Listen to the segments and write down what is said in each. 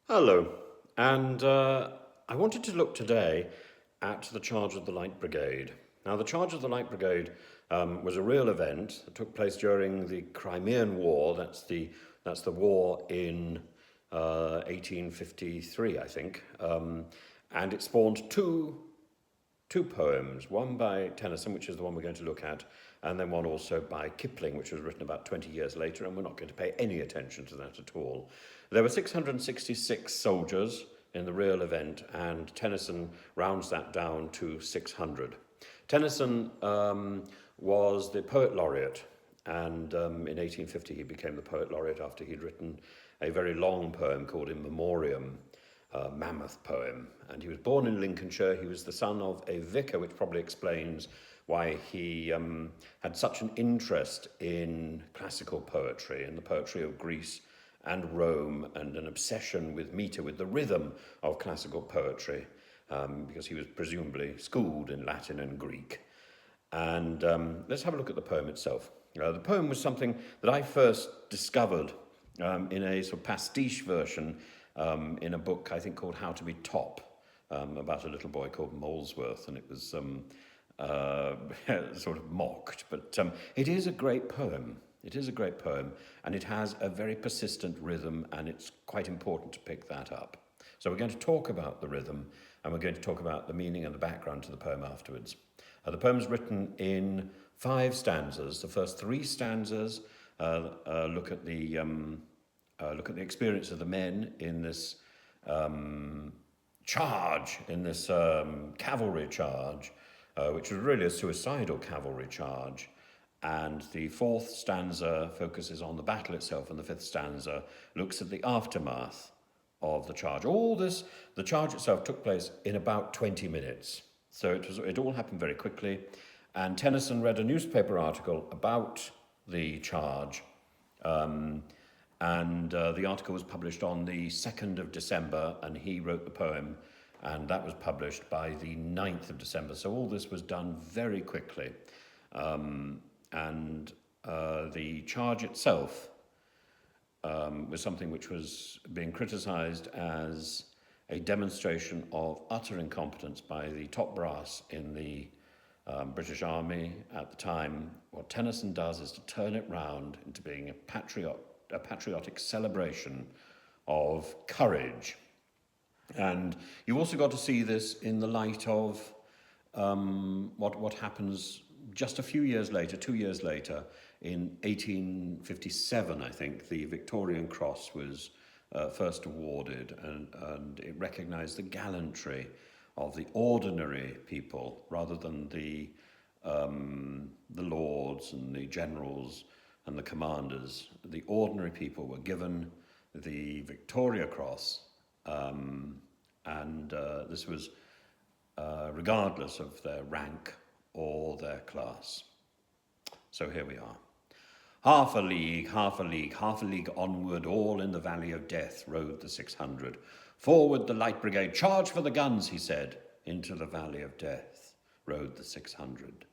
Hello, and I wanted to look today at the charge of the Light Brigade. Now, the charge of the Light Brigade was a real event that took place during the Crimean War. That's the war in 1853, I think, and it spawned two poems, one by Tennyson, which is the one we're going to look at, and then one also by Kipling, which was written about 20 years later, and we're not going to pay any attention to that at all. There were 666 soldiers in the real event, and Tennyson rounds that down to 600. Tennyson was the poet laureate, and in 1850 he became the poet laureate after he'd written a very long poem called In Memoriam, a mammoth poem. And he was born in Lincolnshire. He was the son of a vicar, which probably explains why he had such an interest in classical poetry, in the poetry of Greece and Rome, and an obsession with meter, with the rhythm of classical poetry, because he was presumably schooled in Latin and Greek. And let's have a look at the poem itself. The poem was something that I first discovered in a sort of pastiche version in a book I think called How to Be Top, about a little boy called Molesworth, and it was sort of mocked. But it is a great poem. It is a great poem, and it has a very persistent rhythm, and it's quite important to pick that up. So we're going to talk about the rhythm, and we're going to talk about the meaning and the background to the poem afterwards. The poem is written in 5 stanzas. The first 3 stanzas look at the experience of the men in this charge, in this cavalry charge, which was really a suicidal cavalry charge. And the 4th stanza focuses on the battle itself, and the 5th stanza looks at the aftermath of the charge. The charge itself took place in about 20 minutes. So it all happened very quickly. And Tennyson read a newspaper article about the charge, and the article was published on the 2nd of December, and he wrote the poem, and that was published by the 9th of December. So all this was done very quickly. And the charge itself was something which was being criticised as a demonstration of utter incompetence by the top brass in the British Army at the time. What Tennyson does is to turn it round into being a patriotic celebration of courage. And you also got to see this in the light of what happens just a few years later, 2 years later, in 1857, I think, the Victorian Cross was first awarded, and it recognised the gallantry of the ordinary people rather than the lords and the generals and the commanders. The ordinary people were given the Victoria Cross, and this was regardless of their rank or their class. So here we are. Half a league, half a league, half a league onward, all in the valley of death rode the 600. Forward the Light Brigade, charge for the guns, he said. Into the valley of death rode the 600.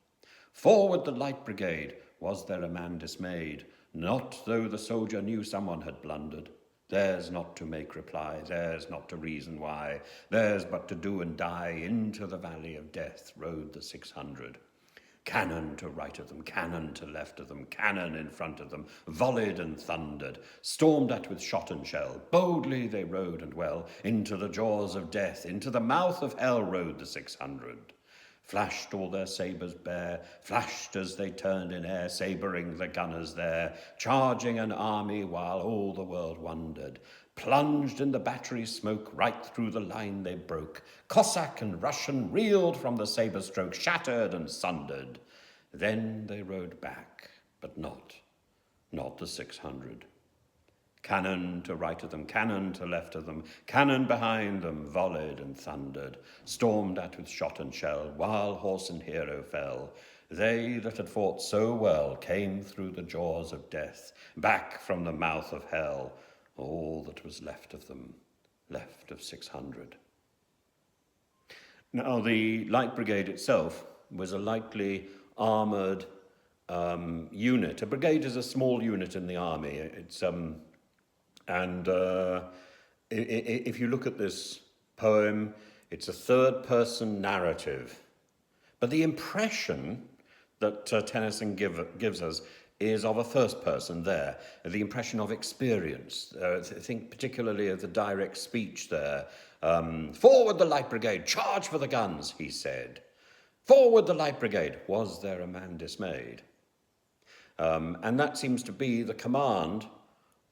Forward the Light Brigade, was there a man dismayed? Not though the soldier knew someone had blundered. Theirs not to make reply, theirs not to reason why, theirs but to do and die. Into the valley of death rode the 600. Cannon to right of them, cannon to left of them, cannon in front of them, volleyed and thundered, stormed at with shot and shell. Boldly they rode and well, into the jaws of death, into the mouth of hell rode the 600. Flashed all their sabres bare, flashed as they turned in air, sabring the gunners there, charging an army while all the world wondered. Plunged in the battery smoke, right through the line they broke. Cossack and Russian reeled from the sabre stroke, shattered and sundered. Then they rode back, but not the 600. Cannon to right of them, cannon to left of them, cannon behind them, volleyed and thundered, stormed at with shot and shell, while horse and hero fell. They that had fought so well came through the jaws of death, back from the mouth of hell, all that was left of them, left of 600. Now, the Light Brigade itself was a lightly armoured unit. A brigade is a small unit in the army. It's if you look at this poem, it's a third-person narrative. But the impression that Tennyson gives us is of a first person there, the impression of experience. Think particularly of the direct speech there. Forward the Light Brigade, charge for the guns, he said. Forward the Light Brigade, was there a man dismayed? And that seems to be the command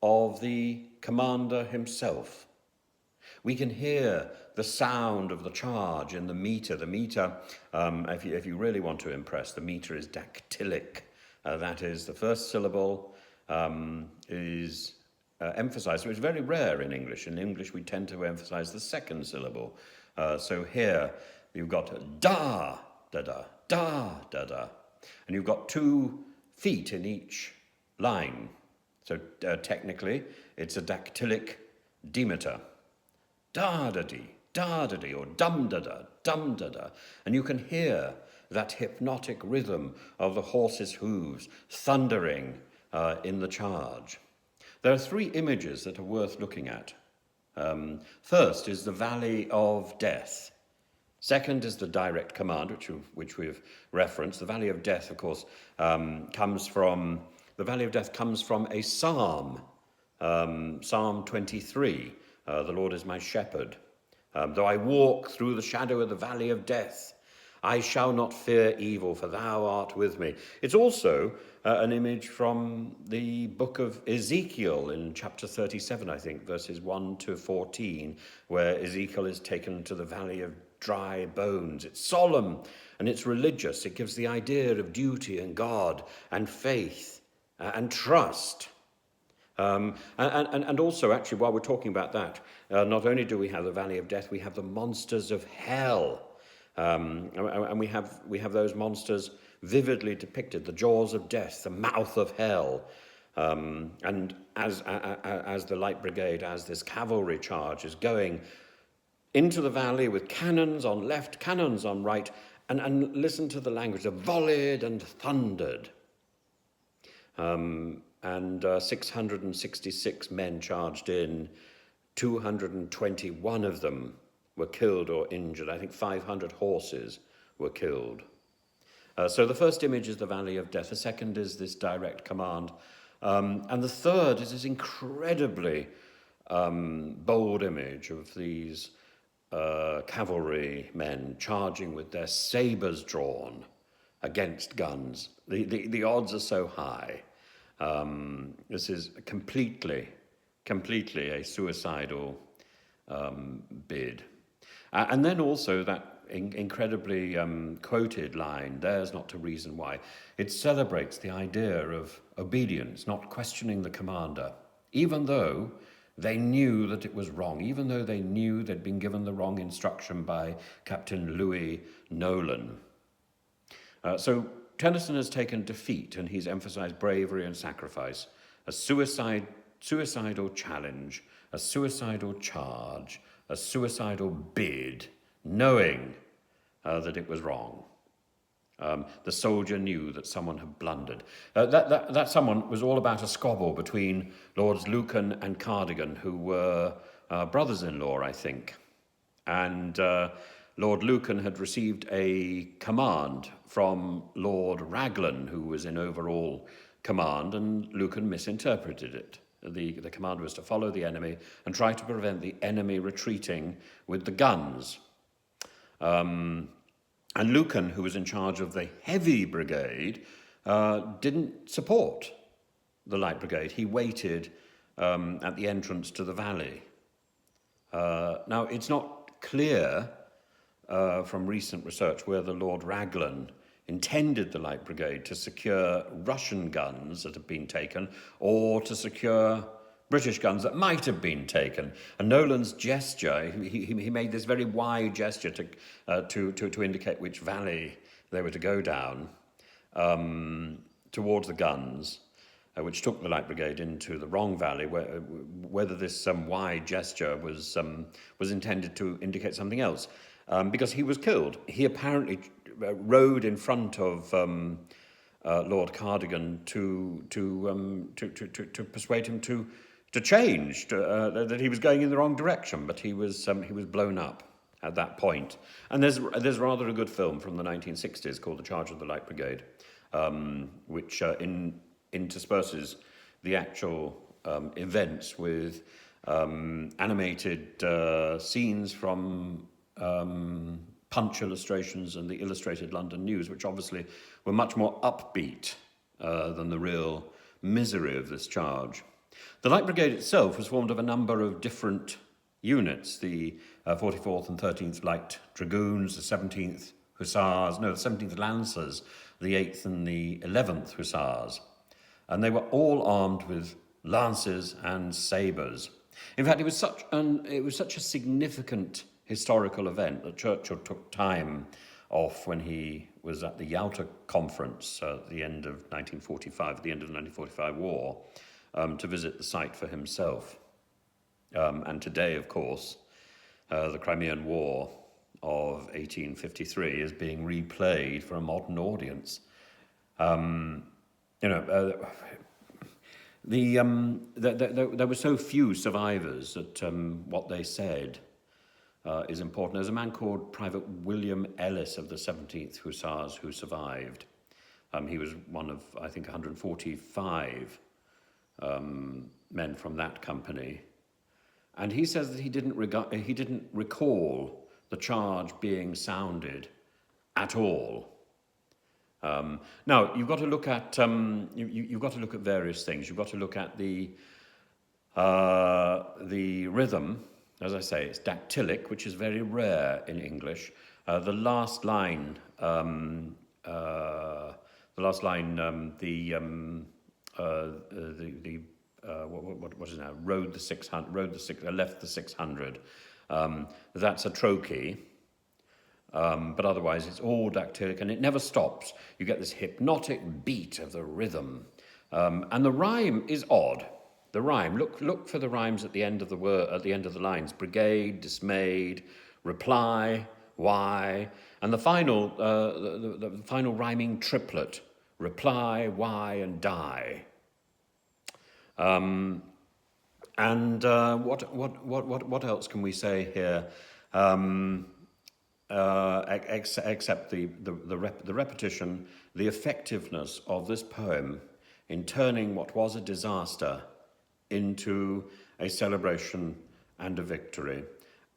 of the commander himself. We can hear the sound of the charge in the meter. The meter, if you really want to impress, the meter is dactylic. That is, the first syllable is emphasized, which is very rare in English. In English, we tend to emphasize the second syllable. So here, you've got da, da, da, da, da, da. And you've got 2 feet in each line. So technically, it's a dactylic demeter. Da-da-dee, or dum-da-da, dum-da-da. And you can hear that hypnotic rhythm of the horse's hooves thundering in the charge. There are 3 images that are worth looking at. First is the Valley of Death. Second is the direct command, which we've referenced. The Valley of Death, of course, comes from a psalm, Psalm 23. The Lord is my shepherd. Though I walk through the shadow of the valley of death, I shall not fear evil, for thou art with me. It's also an image from the book of Ezekiel in chapter 37, I think, verses 1 to 14, where Ezekiel is taken to the valley of dry bones. It's solemn and it's religious. It gives the idea of duty and God and faith and trust. And also, actually, while we're talking about that, not only do we have the Valley of Death, we have the monsters of hell. And we have those monsters vividly depicted, the jaws of death, the mouth of hell. And as the Light Brigade, as this cavalry charge is going into the valley with cannons on left, cannons on right, and listen to the language, of volleyed and thundered. And 666 men charged in, 221 of them were killed or injured. I think 500 horses were killed. So the first image is the Valley of Death. The second is this direct command. And the third is this incredibly bold image of these cavalry men charging with their sabres drawn against guns. The odds are so high. This is completely a suicidal bid. And then also that incredibly quoted line, "There's not to reason why." It celebrates the idea of obedience, not questioning the commander, even though they knew that it was wrong, even though they knew they'd been given the wrong instruction by Captain Louis Nolan. So Tennyson has taken defeat and he's emphasized bravery and sacrifice, a suicidal challenge, a suicidal charge, a suicidal bid, knowing that it was wrong. The soldier knew that someone had blundered. That someone was all about a squabble between Lords Lucan and Cardigan, who were brothers-in-law, I think. And Lord Lucan had received a command from Lord Raglan, who was in overall command, and Lucan misinterpreted it. The command was to follow the enemy and try to prevent the enemy retreating with the guns. And Lucan, who was in charge of the heavy brigade, didn't support the Light Brigade. He waited at the entrance to the valley. Now, it's not clear from recent research whether Lord Raglan intended the Light Brigade to secure Russian guns that had been taken or to secure British guns that might have been taken. And Nolan's gesture, he made this very wide gesture to indicate which valley they were to go down towards the guns, which took the Light Brigade into the wrong valley. Whether this wide gesture was intended to indicate something else, because he was killed. He apparently rode in front of Lord Cardigan to persuade him to change, that he was going in the wrong direction, but he was blown up at that point. And there's rather a good film from the 1960s called The Charge of the Light Brigade, which intersperses the actual events with animated scenes from punch illustrations and the Illustrated London News, which obviously were much more upbeat than the real misery of this charge. The Light Brigade itself was formed of a number of different units, the 44th and 13th Light Dragoons, the 17th Hussars, no, the 17th Lancers, the 8th and the 11th Hussars. And they were all armed with lances and sabres. In fact, it was such a significant historical event that Churchill took time off when he was at the Yalta Conference at the end of 1945, at the end of the 1945 war, to visit the site for himself. And today, of course, the Crimean War of 1853 is being replayed for a modern audience. There were so few survivors that what they said is important. There's a man called Private William Ellis of the 17th Hussars who survived. He was one of, I think, 145 men from that company. And he says that he didn't recall the charge being sounded at all. Now you've got to look at you've got to look at various things. You've got to look at the rhythm. As I say, it's dactylic, which is very rare in English. The last line, what is it now? Rode the 600, left the 600. That's a trochee. But otherwise it's all dactylic and it never stops. You get this hypnotic beat of the rhythm. And the rhyme is odd. The rhyme, look for the rhymes at the end of the word, at the end of the lines. Brigade, dismayed, reply, why, and the final the final rhyming triplet, reply, why, and die. What else can we say here? Except the repetition, the effectiveness of this poem in turning what was a disaster into a celebration and a victory,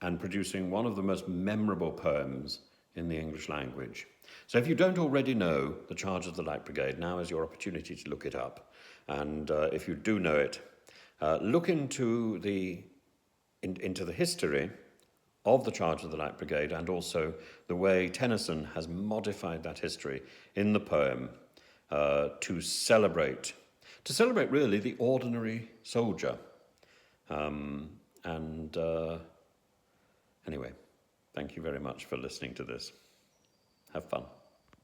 and producing one of the most memorable poems in the English language. So if you don't already know The Charge of the Light Brigade, now is your opportunity to look it up. And if you do know it, look into the history of the Charge of the Light Brigade, and also the way Tennyson has modified that history in the poem to celebrate really the ordinary soldier. Anyway, thank you very much for listening to this. Have fun.